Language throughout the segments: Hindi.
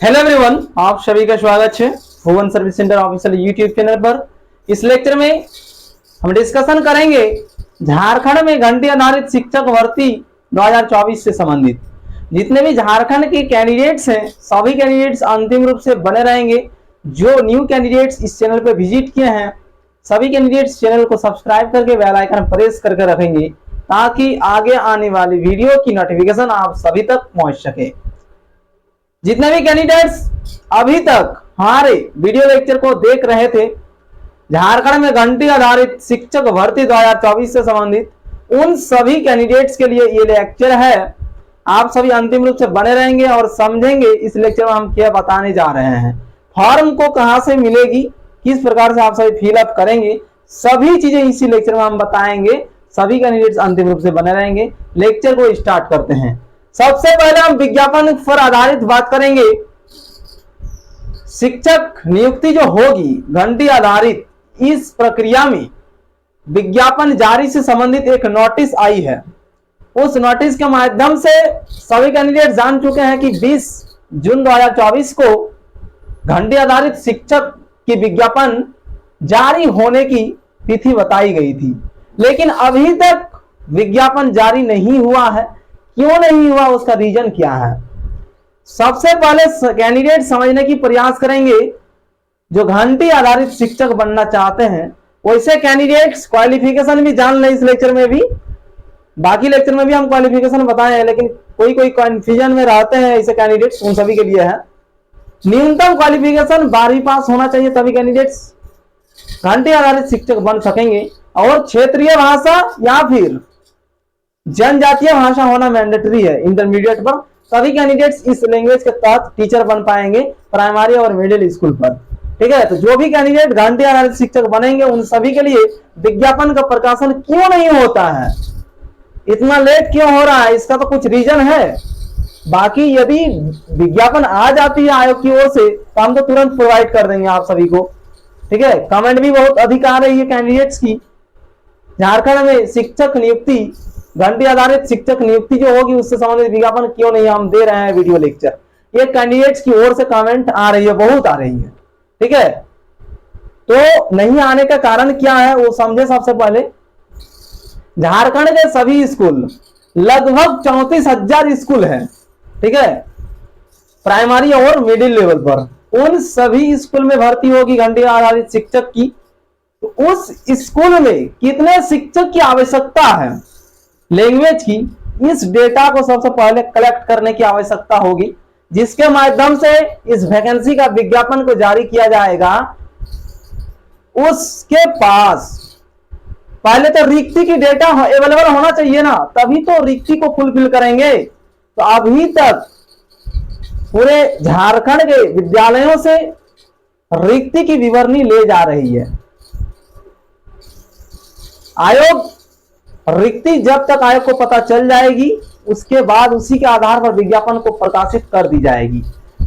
हेलो एवरीवन, आप सभी का स्वागत है Bhuvan service centre official YouTube channel पर। इस लेक्चर में हम डिस्कशन करेंगे झारखंड में घंटे आधारित शिक्षक भर्ती 2024 से संबंधित। जितने भी झारखंड के कैंडिडेट्स हैं सभी कैंडिडेट्स अंतिम रूप से बने रहेंगे। जो न्यू कैंडिडेट्स इस चैनल पर विजिट किए हैं सभी कैंडिडेट्स चैनल को सब्सक्राइब करके बेल आइकन प्रेस करके रखेंगे ताकि आगे आने वाली वीडियो की नोटिफिकेशन आप सभी तक पहुंच सके। जितने भी कैंडिडेट्स अभी तक हमारे वीडियो लेक्चर को देख रहे थे झारखंड में घंटे आधारित शिक्षक भर्ती 2024 से संबंधित, उन सभी कैंडिडेट्स के लिए ये लेक्चर है। आप सभी अंतिम रूप से बने रहेंगे और समझेंगे इस लेक्चर में हम क्या बताने जा रहे हैं। फॉर्म को कहां से मिलेगी, किस प्रकार से आप सभी फिलअप करेंगे, सभी चीजें इसी लेक्चर में हम बताएंगे। सभी कैंडिडेट्स अंतिम रूप से बने रहेंगे। लेक्चर को स्टार्ट करते हैं। सबसे पहले हम विज्ञापन पर आधारित बात करेंगे। शिक्षक नियुक्ति जो होगी घंटी आधारित, इस प्रक्रिया में विज्ञापन जारी से संबंधित एक नोटिस आई है। उस नोटिस के माध्यम से सभी कैंडिडेट जान चुके हैं कि 20 जून 2024 को घंटी आधारित शिक्षक की विज्ञापन जारी होने की तिथि बताई गई थी, लेकिन अभी तक विज्ञापन जारी नहीं हुआ है। क्यों नहीं हुआ, उसका रीजन क्या है? सबसे पहले कैंडिडेट समझने की प्रयास करेंगे। जो घंटी आधारित शिक्षक बनना चाहते हैं वैसे कैंडिडेट्स क्वालिफिकेशन भी जान लें। इस लेक्चर में भी, बाकी लेक्चर में भी हम क्वालिफिकेशन बताए हैं, लेकिन कोई कंफ्यूजन में रहते हैं ऐसे कैंडिडेट्स, उन सभी के लिए है। न्यूनतम क्वालिफिकेशन 12वीं पास होना चाहिए, तभी कैंडिडेट्स घंटी आधारित शिक्षक बन सकेंगे। और क्षेत्रीय भाषा या फिर जनजातीय भाषा होना मैंडेटरी है इंटरमीडिएट पर। सभी कैंडिडेट्स इस लैंग्वेज के तहत टीचर बन पाएंगे प्राइमरी और मिडिल स्कूल पर। ठीक है, तो जो भी कैंडिडेट घंटे आधारित शिक्षक बनेंगे उन सभी के लिए विज्ञापन का प्रकाशन क्यों नहीं होता है, इतना लेट क्यों हो रहा है, इसका तो कुछ रीजन है। बाकी यदि विज्ञापन आ जाती है आयोग की ओर से तो हम तो तुरंत प्रोवाइड कर देंगे आप सभी को। ठीक है, कमेंट भी बहुत अधिक आ रही है कैंडिडेट्स की। झारखंड में शिक्षक नियुक्ति घंटी आधारित शिक्षक नियुक्ति जो होगी उससे संबंधित विज्ञापन क्यों नहीं हम दे रहे हैं वीडियो लेक्चर, ये कैंडिडेट्स की ओर से कमेंट आ रही है, बहुत आ रही है। ठीक है, तो नहीं आने का कारण क्या है वो समझे। सबसे पहले झारखंड के सभी स्कूल लगभग 34,000 स्कूल है, ठीक है, प्राइमरी और मिडिल लेवल पर। उन सभी स्कूल में भर्ती होगी घंटी आधारित शिक्षक की। तो उस स्कूल में कितने शिक्षक की आवश्यकता है लैंग्वेज की, इस डेटा को सबसे पहले कलेक्ट करने की आवश्यकता होगी, जिसके माध्यम से इस वैकेंसी का विज्ञापन को जारी किया जाएगा। उसके पास पहले तो रिक्ति की डेटा अवेलेबल होना चाहिए ना, तभी तो रिक्ति को फुलफिल करेंगे। तो अभी तक पूरे झारखंड के विद्यालयों से रिक्ति की विवरणी ले जा रही है आयोग। रिक्ति जब तक आयोग को पता चल जाएगी उसके बाद उसी के आधार पर विज्ञापन को प्रकाशित कर दी जाएगी।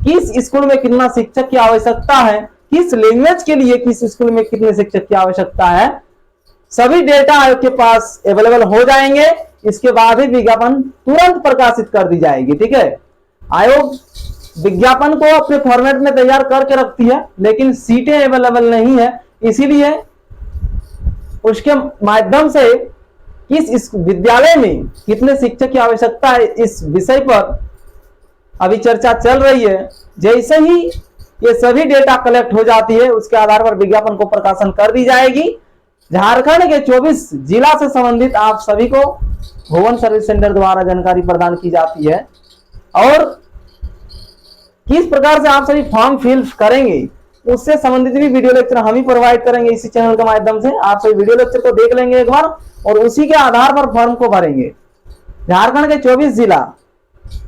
किस स्कूल में कितना शिक्षक की आवश्यकता है, किस लैंग्वेज के लिए किस स्कूल में कितने शिक्षक की आवश्यकता है, सभी डेटा आयोग के पास अवेलेबल हो जाएंगे। इसके बाद ही विज्ञापन तुरंत प्रकाशित कर दी जाएगी। ठीक है, आयोग विज्ञापन को अपने फॉर्मेट में तैयार करके रखती है, लेकिन सीटें अवेलेबल नहीं है, इसीलिए उसके माध्यम से किस विद्यालय में कितने शिक्षक की आवश्यकता है इस विषय पर अभी चर्चा चल रही है। जैसे ही ये सभी डेटा कलेक्ट हो जाती है उसके आधार पर विज्ञापन को प्रकाशन कर दी जाएगी। झारखंड के 24 जिला से संबंधित आप सभी को भुवन सर्विस सेंटर द्वारा जानकारी प्रदान की जाती है। और किस प्रकार से आप सभी फॉर्म फिल करेंगे उससे संबंधित भी वीडियो लेक्चर हम ही प्रोवाइड करेंगे इसी चैनल के माध्यम से। आप सभी वीडियो लेक्चर को देख लेंगे एक बार और उसी के आधार पर फॉर्म को भरेंगे। झारखंड के 24 जिला,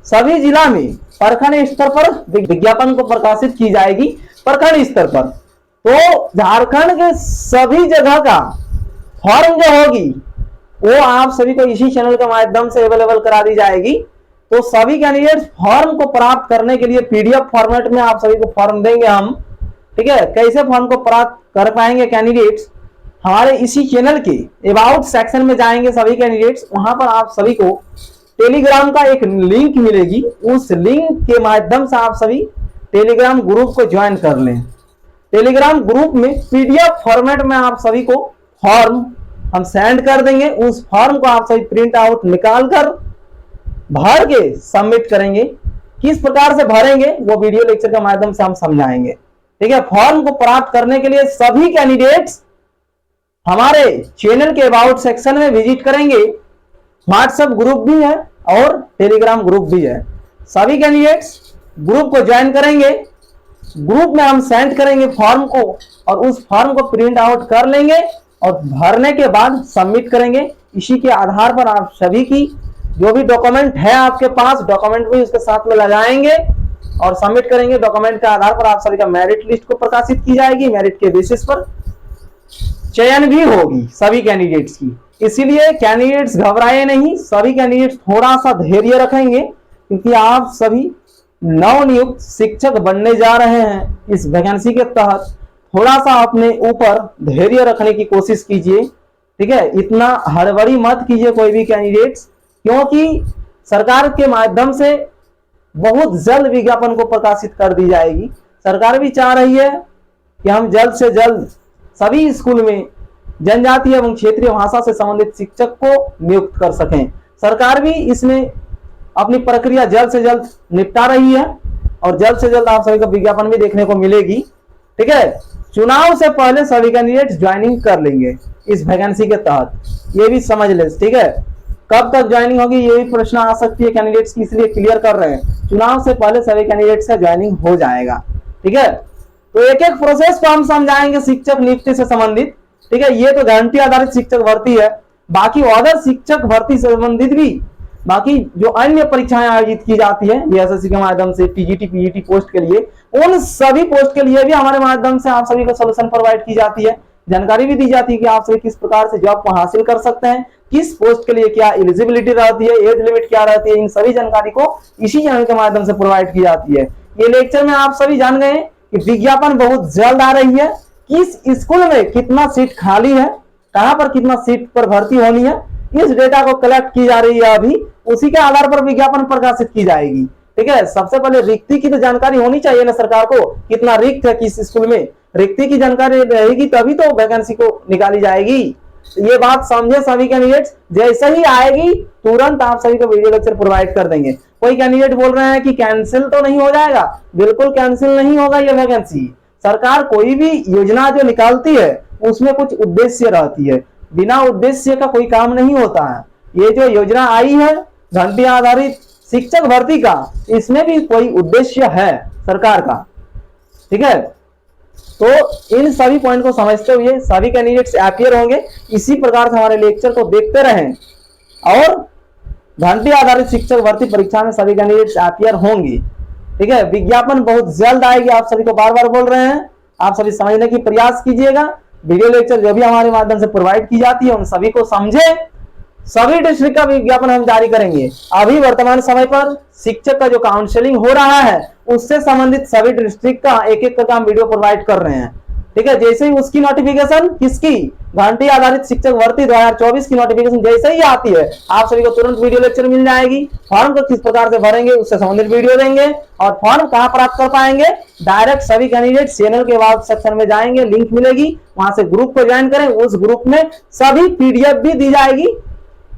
सभी जिला में प्रखंड स्तर पर विज्ञापन को प्रकाशित की जाएगी। प्रखंड स्तर पर तो झारखंड के सभी जगह का फॉर्म जो होगी वो आप सभी को इसी चैनल के माध्यम से अवेलेबल करा दी जाएगी। तो सभी कैंडिडेट्स फॉर्म को प्राप्त करने के लिए पीडीएफ फॉर्मेट में आप सभी को फॉर्म देंगे हम। ठीक है, कैसे फॉर्म को प्राप्त कर पाएंगे कैंडिडेट्स, हमारे इसी चैनल के अबाउट सेक्शन में जाएंगे सभी कैंडिडेट्स, वहां पर आप सभी को टेलीग्राम का एक लिंक मिलेगी। उस लिंक के माध्यम से आप सभी टेलीग्राम ग्रुप को ज्वाइन कर लें। टेलीग्राम ग्रुप में पीडीएफ फॉर्मेट में आप सभी को फॉर्म हम सेंड कर देंगे। उस फॉर्म को आप सभी प्रिंट आउट निकाल कर भर के सबमिट करेंगे। किस प्रकार से भरेंगे वो वीडियो लेक्चर के माध्यम से हम समझाएंगे। ठीक है, फॉर्म को प्राप्त करने के लिए सभी कैंडिडेट्स हमारे चैनल के अबाउट सेक्शन में विजिट करेंगे। व्हाट्सएप ग्रुप भी है और टेलीग्राम ग्रुप भी है। सभी कैंडिडेट्स ग्रुप को ज्वाइन करेंगे। ग्रुप में हम सेंड करेंगे फॉर्म को और उस फॉर्म को प्रिंट आउट कर लेंगे और भरने के बाद सबमिट करेंगे। इसी के आधार पर आप सभी की जो भी डॉक्यूमेंट है आपके पास, डॉक्यूमेंट भी उसके साथ में लगाएंगे और सबमिट करेंगे। डॉक्यूमेंट के आधार पर आप सभी का मेरिट लिस्ट को प्रकाशित की जाएगी। मेरिट के बेसिस पर चयन भी होगी सभी कैंडिडेट्स की। इसीलिए कैंडिडेट्स घबराए नहीं, सभी कैंडिडेट्स थोड़ा सा धैर्य रखेंगे क्योंकि आप सभी नवनियुक्त शिक्षक बनने जा रहे हैं। इस वैकेंसी के तहत थोड़ा सा अपने ऊपर धैर्य रखने की कोशिश कीजिए। ठीक है, इतना हड़बड़ी मत कीजिए कोई भी कैंडिडेट्स, क्योंकि सरकार के माध्यम से बहुत जल्द विज्ञापन को प्रकाशित कर दी जाएगी। सरकार भी चाह रही है कि हम जल्द से जल्द सभी स्कूल में जनजातीय एवं क्षेत्रीय भाषा से संबंधित शिक्षक को नियुक्त कर सकें। सरकार भी इसमें अपनी प्रक्रिया जल्द से जल्द निपटा रही है और जल्द से जल्द आप सभी को विज्ञापन भी देखने को मिलेगी। ठीक है, चुनाव से पहले सभी कैंडिडेट्स ज्वाइनिंग कर लेंगे इस वैकेंसी के तहत, ये भी समझ ले। ठीक है, कब तक ज्वाइनिंग होगी ये भी प्रश्न आ सकती है कैंडिडेट्स की, इसलिए क्लियर कर रहे हैं। चुनाव से पहले सभी कैंडिडेट्स का ज्वाइनिंग हो जाएगा। ठीक है, तो एक एक प्रोसेस को हम समझाएंगे शिक्षक नियुक्ति से संबंधित। ठीक है, ये तो घंटी आधारित शिक्षक भर्ती है। बाकी अदर शिक्षक भर्ती से संबंधित भी बाकी जो अन्य परीक्षाएं आयोजित की जाती है एसएससी के माध्यम से, टीजीटी पीजीटी पोस्ट के लिए, उन सभी पोस्ट के लिए भी हमारे माध्यम से आप सभी को सोल्यूशन प्रोवाइड की जाती है। जानकारी भी दी जाती है कि आप सभी किस प्रकार से जॉब को हासिल कर सकते हैं, किस पोस्ट के लिए क्या एलिजिबिलिटी रहती है, एज लिमिट क्या रहती है, इन सभी जानकारी को इसी चैनल के माध्यम से प्रोवाइड की जाती है। ये लेक्चर में आप सभी जान गए कि विज्ञापन बहुत जल्द आ रही है, किस स्कूल में कितना सीट खाली है, कहां पर कितना सीट पर भर्ती होनी है, इस डेटा को कलेक्ट की जा रही है अभी। उसी के आधार पर विज्ञापन प्रकाशित की जाएगी। ठीक है, सबसे पहले रिक्ति की तो जानकारी होनी चाहिए ना सरकार को, कितना रिक्त है किस स्कूल में, रिक्ति की जानकारी रहेगी तभी तो वैकेंसी को निकाली जाएगी। ये बात समझे सभी कैंडिडेट्स। जैसे ही आएगी तुरंत आप सभी को वीडियो लेक्चर प्रोवाइड कर देंगे। कोई कैंडिडेट बोल रहे हैं कि कैंसिल तो नहीं हो जाएगा, बिल्कुल कैंसिल नहीं होगा ये वैकेंसी। सरकार कोई भी योजना जो निकालती है उसमें कुछ उद्देश्य रहती है, बिना उद्देश्य का कोई काम नहीं होता है। ये जो योजना आई है घंटी आधारित शिक्षक भर्ती का, इसमें भी कोई उद्देश्य है सरकार का। ठीक है, तो इन सभी पॉइंट को समझते हुए सभी कैंडिडेट्स अपीयर होंगे। इसी प्रकार से हमारे लेक्चर को देखते रहें और घंटी आधारित शिक्षक भर्ती परीक्षा में सभी कैंडिडेट्स अपीयर होंगे। ठीक है, विज्ञापन बहुत जल्द आएगी, आप सभी को बार बार बोल रहे हैं। आप सभी समझने की प्रयास कीजिएगा। वीडियो लेक्चर जो भी हमारे माध्यम से प्रोवाइड की जाती है उन सभी को समझे। सभी डिस्ट्रिक्ट का विज्ञापन हम जारी करेंगे। अभी वर्तमान समय पर शिक्षक का जो काउंसलिंग हो रहा है उससे संबंधित सभी डिस्ट्रिक्ट का एक एक करके हम वीडियो प्रोवाइड कर रहे हैं। ठीक है, जैसे ही उसकी नोटिफिकेशन, किसकी, घंटी आधारित शिक्षक भर्ती 2024 की नोटिफिकेशन जैसे ही आती है आप सभी को तुरंत वीडियो लेक्चर मिल जाएगी। फॉर्म को किस प्रकार से भरेंगे उससे संबंधित वीडियो देंगे और फॉर्म कहां प्राप्त कर पाएंगे, डायरेक्ट सभी कैंडिडेट चैनल के बाद सेक्शन में जाएंगे, लिंक मिलेगी, वहां से ग्रुप को ज्वाइन करें। उस ग्रुप में सभी पीडीएफ भी दी जाएगी,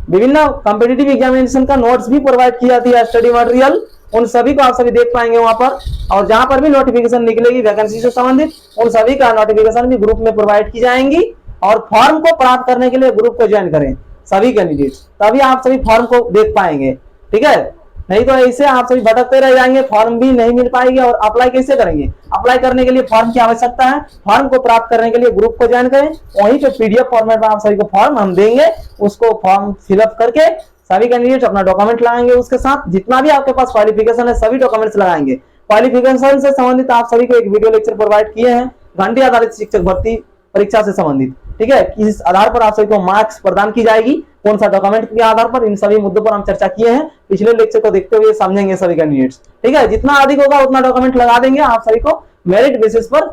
विभिन्न कॉम्पिटिटिव एग्जामिनेशन का नोट्स भी प्रोवाइड की जाती है, स्टडी मटेरियल, उन सभी को आप सभी देख पाएंगे वहां पर। और जहां पर भी नोटिफिकेशन निकलेगी वैकेंसी से संबंधित उन सभी का नोटिफिकेशन भी ग्रुप में प्रोवाइड की जाएंगी। और फॉर्म को प्राप्त करने के लिए ग्रुप को ज्वाइन करें सभी कैंडिडेट्स, तभी आप सभी फॉर्म को देख पाएंगे। ठीक है, नहीं तो ऐसे आप सभी भटकते रह जाएंगे, फॉर्म भी नहीं मिल पाएगी। और अप्लाई कैसे करेंगे, अप्लाई करने के लिए फॉर्म की आवश्यकता है। फॉर्म को प्राप्त करने के लिए ग्रुप को ज्वाइन करें, वहीं पे पीडीएफ फॉर्मेट में आप सभी को फॉर्म हम देंगे, उसको फॉर्म फिलअप करके सभी कैंडिडेट अपना डॉक्यूमेंट लगाएंगे, उसके साथ जितना भी आपके पास क्वालिफिकेशन है सभी डॉक्यूमेंट्स लगाएंगे। क्वालिफिकेशन से संबंधित आप सभी को एक वीडियो लेक्चर प्रोवाइड किए हैं घंटी आधारित शिक्षक भर्ती परीक्षा से संबंधित। ठीक है, इस आधार पर आप सभी को मार्क्स प्रदान की जाएगी, कौन सा डॉक्यूमेंट के आधार पर, इन सभी मुद्दों पर हम चर्चा किए हैं। पिछले लेक्चर को देखते हुए समझेंगे सभी कैंडिडेट्स। ठीक है, जितना अधिक होगा उतना डॉक्यूमेंट लगा देंगे, आप सभी को मेरिट बेसिस पर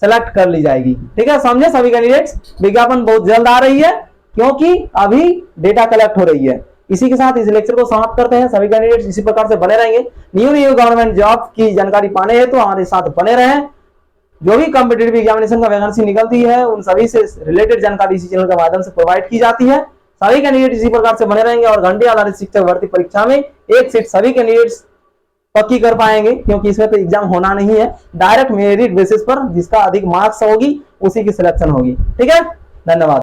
सेलेक्ट कर ली जाएगी। ठीक है, समझे सभी कैंडिडेट्स। विज्ञापन बहुत जल्द आ रही है क्योंकि अभी डेटा कलेक्ट हो रही है। इसी के साथ इस लेक्चर को समाप्त करते हैं। सभी कैंडिडेट्स इसी प्रकार से बने रहेंगे। न्यू गवर्नमेंट जॉब की जानकारी पाने हैं तो हमारे साथ बने रहें। जो भी कॉम्पिटिटिव एग्जामिनेशन का वैकेंसी निकलती है उन सभी से रिलेटेड जानकारी इसी चैनल के माध्यम से प्रोवाइड की जाती है। सभी कैंडिडेट इसी प्रकार से बने रहेंगे और घंटे आधारित शिक्षक भर्ती परीक्षा में एक सीट सभी कैंडिडेट्स पक्की कर पाएंगे, क्योंकि इसमें तो एग्जाम होना नहीं है, डायरेक्ट मेरिट बेसिस पर जिसका अधिक मार्क्स होगी उसी की सिलेक्शन होगी। ठीक है, धन्यवाद।